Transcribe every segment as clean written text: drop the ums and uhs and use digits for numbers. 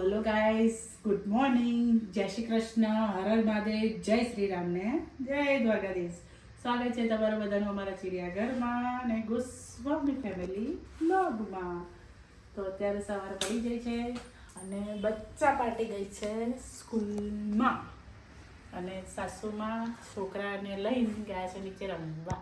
બોલો guys, good morning, જય શ્રી કૃષ્ણ, હર હર મહાદેવ, જય શ્રી રામ ને જય દ્વારકાધીશ. સ્વાગત છે તમારું બધાનું અમારા ચિડિયાઘરમાં અને ગોસ્વામી ફેમિલી બ્લોગમાં. તો અત્યારે સવારે પડી ગઈ છે અને બચ્ચા પાર્ટી ગઈ છે સ્કૂલમાં અને સાસુમાં છોકરાને લઈને ગયા છે નીચે રમવા.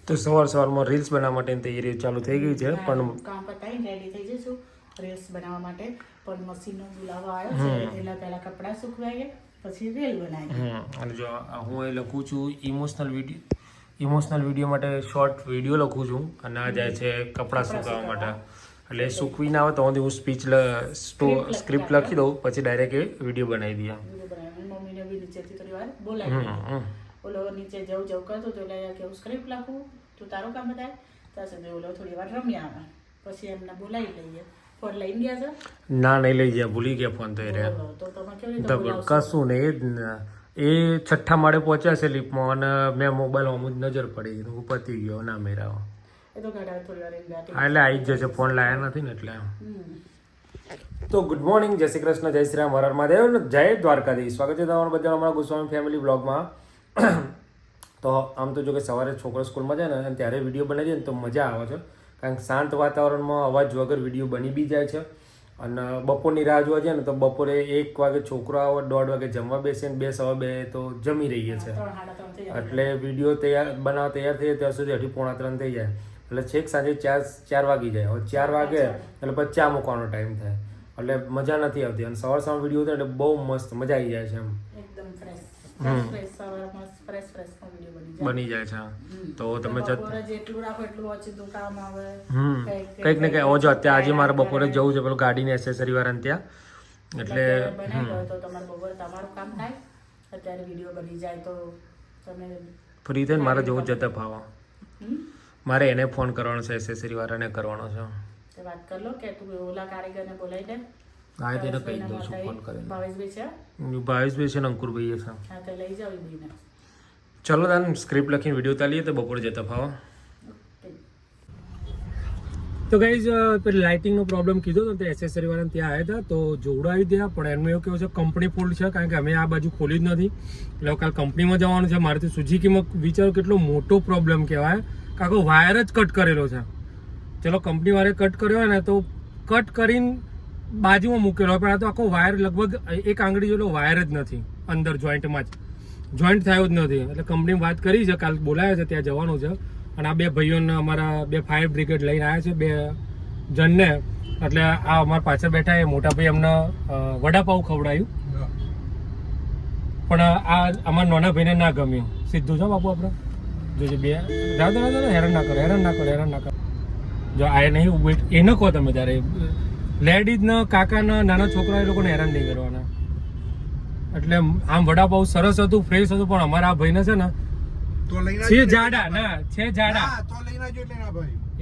તો સવારમાં રીલ્સ બનાવવા માટે તૈયારી ચાલુ થઈ ગઈ છે, પણ કામ પતાવીને રેડી થઈ જઈશું રીલ્સ બનાવવા માટે. પણ મશીનનો બોલાવો આવ્યો છે એટલે પહેલા કપડાં સુકવાઈએ પછી રીલ બનાવીએ. અને જો હું એ લખું છું ઇમોશનલ વિડીયો માટે શોર્ટ વિડીયો લખું છું અને આ જાય છે કપડાં સુકાવવા માટે. એટલે સુકવી ના આવે તો હું સ્પીચ સ્ક્રિપ્ટ લખી દઉં પછી ડાયરેક્ટ એ વિડીયો બનાવી દઈએ. મમ્મીને બી નીચેથી થોડી વાર બોલાવી ઓલો નીચે જવું કરતો તો એટલે કે હું સ્ક્રિપ્ટ લખું તું તારું કામ બતાય ત્યાં સુધી ઓલો થોડી વાર રમી આવે પછી એમને બોલાવી લઈએ. ફોન લઈને ગયા છે? ના, નહીં લઈ ગયા, ભૂલી ગયા ફોન. તો એ રહ્યા તો તમે કેવી રીતે બોલાવશો? કશું ને એ છઠ્ઠા માળે પહોંચ્યા છે લિફ્ટમાં અને મેં મોબાઈલ અમુક નજર પડી હું પતી ગયો ના મેરાવો. એ તો ઘડા થોડી વાર એટલે આવી જ જશે, ફોન લાયા નથી ને એટલે. તો ગુડ મોર્નિંગ, જય શ્રી કૃષ્ણ, જય શ્રી રામ, હર હર મહાદેવ, જય દ્વારકાધીશ. સ્વાગત છે તમારું બધા અમારા ગોસ્વામી ફેમિલી બ્લોગમાં. તો આમ તો જો કે સવારે છોકરો સ્કૂલમાં જાય ને ત્યારે વિડીયો બનાવી દે ને તો મજા આવે છે, કારણ કે શાંત વાતાવરણમાં અવાજ વગર વિડીયો બની બી જાય છે. અને બપોરની રાહ જોવા જાય ને તો બપોરે 1 વાગે છોકરો આવે, 1:30 વાગે જમવા બેસે ને 2 સવા 2 તો જમી રહીએ છે. એટલે વિડીયો બનાવવા તૈયાર થઈ જાય ત્યાં સુધી 2:30 થઈ જાય. એટલે છેક સાંજે 4 વાગી જાય. હવે 4 વાગે એટલે પછી ચા મૂકવાનો ટાઈમ થાય એટલે મજા નથી આવતી. અને સવાર વિડીયો થાય એટલે બહુ મસ્ત મજા આવી જાય છે એમ, એકદમ ફ્રેશ બની જાય છે. તો તમે જેટલું રાખો એટલું ઓછું કામ આવે. કંઈક ને કંઈક જો અત્યારે આજે મારે બપોરે જવું છે પેલું ગાડીની એસેસરી વાળાને ત્યાં, એટલે બનાવી તો તમારે બપોરે તમારું કામ થાય, અત્યારે વિડીયો બની જાય તો તમે ફ્રી થઈને મારે જવું જતા ફાવા. મારે એને ફોન કરવાનો છે, એસેસરી વાળાને કરવાનો છે. વાત કર લો કે તું ઓલા કારીગરને બોલાવી દે. હા, તેને કહી દઉં છું ફોન કરીને. ભાવેશભાઈ છે ને અંકુરભાઈ છે. હા, તો લઈ જાવ ભાઈને. ચલો તાન સ્ક્રિપ્ટ લખીને વિડીયો તાલીએ તો બપોરે જતા ફાવા. તો ગાઈઝ પેલી લાઇટિંગનો પ્રોબ્લેમ કીધો તો તે એસેસરી વાળાને ત્યાં આવ્યા હતા તો જોવડાવી ત્યાં, પણ એમનું એવું કેવું છે કંપની ફોલ્ડ છે, કારણ કે અમે આ બાજુ ખોલી જ નથી. એટલે કાલ કંપનીમાં જવાનું છે. મારેથી સુઝુકીમાં વિચારો કેટલો મોટો પ્રોબ્લેમ કહેવાય, કાકો વાયર જ કટ કરેલો છે. ચલો કંપની વાળે કટ કર્યો હોય ને તો કટ કરીને બાજુમાં મૂકેલો હોય, પણ આ તો આખો વાયર લગભગ 1 આંગળી જેટલો વાયર જ નથી અંદર જોઈન્ટમાં જ જોઈન્ટ થયો જ નથી. એટલે કંપની વાત કરી છે, કાલ બોલાવ્યા છે, ત્યાં જવાનું છે. અને આ 2 ભાઈઓને અમારા 2 ફાયર બ્રિગેડ લઈને આવ્યા છે 2 જણને. એટલે આ અમારા પાછળ બેઠા એ મોટા ભાઈ એમને વડાપાઉં ખવડાવ્યું, પણ આ અમારા નાના ભાઈને ના ગમ્યું. સીધું છે બાપુ આપણે જોજે 2 હેરાન ના કરો. જો આ નહીં એને કહો તમે ત્યારે લેડીઝના કાકાના નાના છોકરા એ લોકોને હેરાન નહીં કરવાના. એટલે આમ વડાપાઉં સરસ હતું, ફ્રેશ હતું, પણ અમારા આ ભાઈને છે ને છે જાડા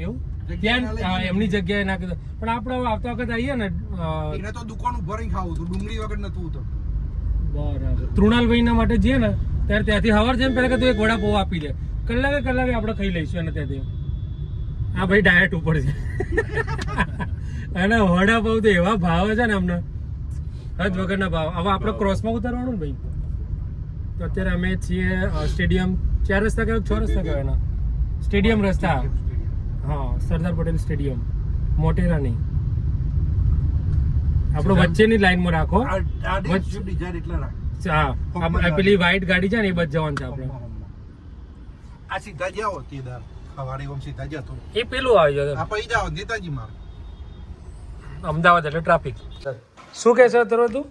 એવું ત્યાં એમની જગ્યાએ ના કીધું. પણ આપણે આવતા વખત આવીએ ને તો દુકાન ઉભા રહી ખાવું હતું, ડુંગળી વગર નતું તો બરાબર. તૃણાલભાઈના માટે જઈએ ને ત્યારે ત્યાંથી હવાર છે ને પહેલા કે તું 1 વડાપાઉં આપી દે, કલાકે આપણે ખાઈ લઈશું. અને ત્યાંથી આ ભાઈ ડાયટ ઉપર છે અને વડાપાઉં તો એવા ભાવે છે ને અમને હદ વગરના ભાવ. હવે આપણે ક્રોસમાં ઉતારવાનું ને ભાઈ. તો અત્યારે અમે છીએ સ્ટેડિયમ 4 રસ્તા કયો 6 રસ્તા કયો એના સ્ટેડિયમ રસ્તા. હા, સરદાર પટેલ સ્ટેડિયમ, મોટેરા નહીં. આપણે વચ્ચેની લાઈનમાં રાખો. હા, પેલી વ્હાઈટ ગાડી છે ને એ બચ જવાનું છે આપણે. આ સીધા જાઓ તેદાર સવારે સીધા જતો એ પેલું આવી જતો આ પઈ જાઓ નેતાજી માં અમદાવાદ એટલે ટ્રાફિક. શું કહે છે તરો તું?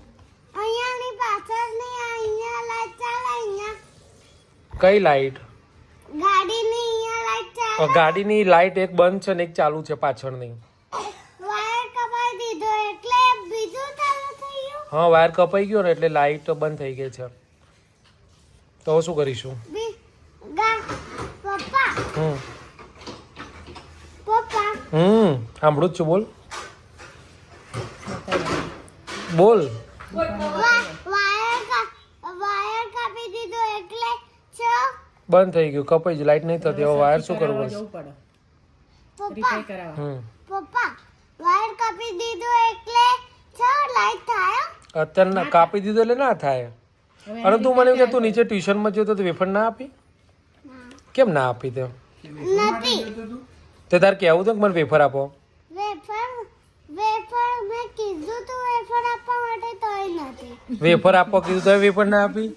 અહીંયાની પાછળ ની અહીંયા લાઈટ ચાલે. અહીંયા કઈ લાઈટ? ગાડીની અહીંયા લાઈટ ચાલે. ગાડીની લાઈટ એક બંધ છે ને એક ચાલુ છે પાછળની. વાયર કપાઈ દીધો એટલે બીજું ચાલુ થઈ ગયું. હા, વાયર કપાઈ ગયો ને એટલે લાઈટ બંધ થઈ ગઈ છે. તો શું કરીશું? પપ્પા સાંભળું જ છું, બોલ. વાયર કાપી દીધો એટલે બંધ થઈ ગયું, કપાઈ જ લાઈટ નહીં થતી. હવે વાયર શું કરવું પડે? પપ્પા વાયર કાપી દીધો એટલે અત્યારે કાપી દીધો એટલે ના થાય. હવે અને તું મને એમ કે તું નીચે ટ્યુશનમાં જતો તો વેફર ના આપી? કેમ ના આપી તે? તે તાર કહેવું હતું કે મને વેફર આપો. વેફર મેં કીધું તું વેફર આપવા માટે તોય નથી. વેફર આપો કીધું તો વેફર ના આપી?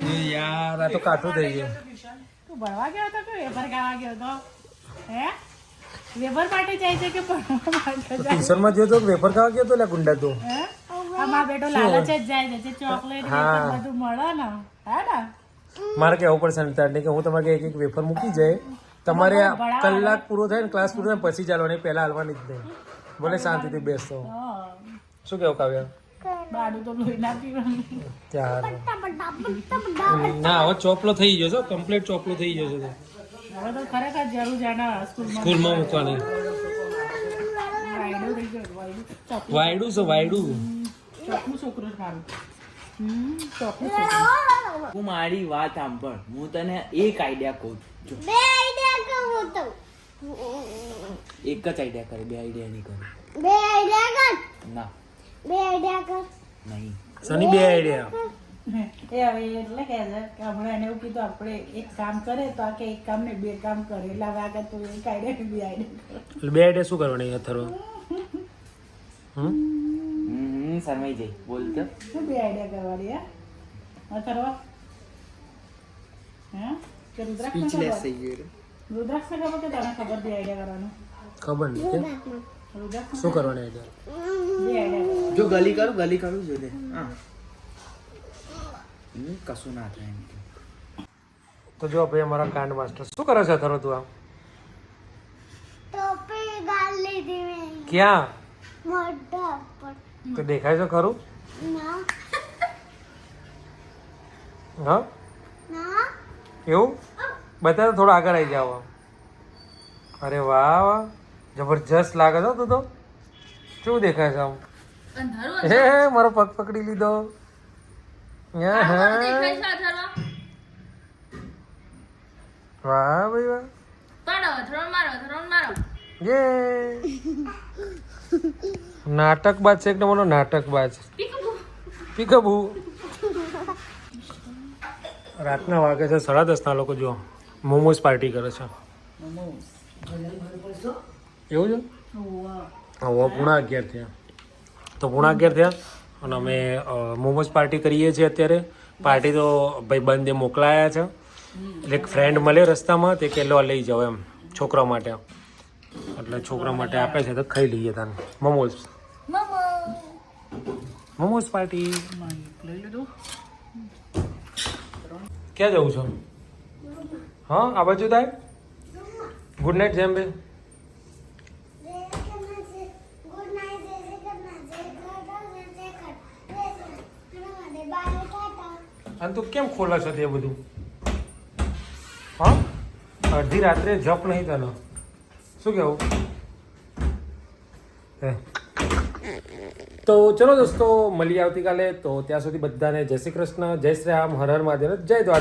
એ યાર આ તો કાઠું થઈ ગયું. તું ભણવા ગયો હતો કે વેફર ખાવા ગયો હતો? હે વેફર માટે જાય છે કે ભણવા માટે જાય? ટ્યુશનમાં જતો તો વેફર ખાવા ગયો તો લે ગુંડા તું. હે અમાર બેટો લાલચ જ જાય છે જે ચોકલેટ હા. બધું મળે ને હે ને મારે કહેવું પડશે ને તારને કે હું તમારે એક એક વેફર મૂકી જાય તમારે આ કલાક પૂરો થાય ને ક્લાસ પૂરો થાય ને પછી ચાલવાની પહેલા હાલવાની જ નહીં. ભલે શાંતિથી બેસતો. હા શું કેવું કાવ્યા? બાડું તો લોહી ના પીવાનું. ત્યાં ના હવે ચોપલો થઈ ગયો છે, કમ્પ્લીટ ચોપલો થઈ ગયો છે. હવે તો ખરેખર જરૂર છે ને સ્કૂલમાં મૂકવાની. વાયડું થઈ ગયું વાયડું ચોકલું વાયડું છે વાયડું. ચોકલું છોકરું છે મારું ચોકલું છોકરું. હું મારી વાત સાંભળ, હું તને એક આઈડિયા કહું છું. બે આઈડિયા કહું તો એક જ આઈડિયા કરે, બે આઈડિયા નહીં કરે. બે આઈડિયા કર ના બે આઈડિયા કર નહીં. શની બે આઈડિયા? એ હવે એટલે કે છે કે હમણાં એને એવું કીધું આપણે એક કામ કરે તો આ કે એક કામ ને બે કામ કરે એટલે હવે આગળ તો એક આઈડિયા બે આઈડિયા એટલે બે આઈડિયા શું કરવાની અથર્વ? શરમાઈ જઈ બોલ તો. શું બે આઈડિયા કરવાની હે અથર્વ? હે કે રુદ્રાક્ષ ને ખબર? રુદ્રાક્ષ ને ખબર કે તને ખબર બે આઈડિયા કરવાનું? ખબર નહીં કેમ? રુદ્રાક્ષ શું કરવાની આઈડિયા? બે આઈડિયા જો ગલી કરું જો દે. હા કશું ના થાય એમ કે. તો જો ભાઈ અમારા કાંડ માસ્ટર શું કરે છે અથર્વ તું? આ ટોપી ગાલ લીધી મેં ક્યાં? મોઢા પર તો દેખાય છે ખરું? ના હા ના એવું બતાવો, થોડું આગળ આવી જાવ. અરે વાહ વાહ જબરજસ્ત લાગે છે તું તો. શું દેખાય છે આમ? હે મારો પગ પકડી લીધો. વાહ ભાઈ વાહ. યે નાટકબાજ છે એક નંબરનો નાટકબાજ. પીકબુ. રાતના વાગે છે 10:30 લોકો જો મોમોસ પાર્ટી કરે છે. એવું છે? હવે 11:30 થયા. તો 11:30 થયા અને અમે મોમોસ પાર્ટી કરીએ છીએ અત્યારે. પાર્ટી તો ભાઈ બંધે મોકલાયા છે. એટલે એક ફ્રેન્ડ મળે રસ્તામાં તે કે લો લઈ જાઓ એમ છોકરા માટે. એટલે છોકરા માટે આપે છે તો ખાઈ લઈએ તને મોમોસ. મોમોસ પાર્ટી. લઈ લીધું. ક્યાં જવું છો? હા આ બાજુ થાય. ગુડ નાઇટ જેમ બે. ગુડ નાઇટ જય શ્રી કૃષ્ણ જય બાય ટાટા. અને તું કેમ ખોલે છે તે બધું? હા અડધી રાત્રે જપ નહીં તને. શું કેવું? તો ચલો દોસ્તો મળીએ આવતીકાલે. તો ત્યાં સુધી બધાને જય શ્રી કૃષ્ણ, જય શ્રી રામ, હર હર મહાદેવ, જય દ્વારકા.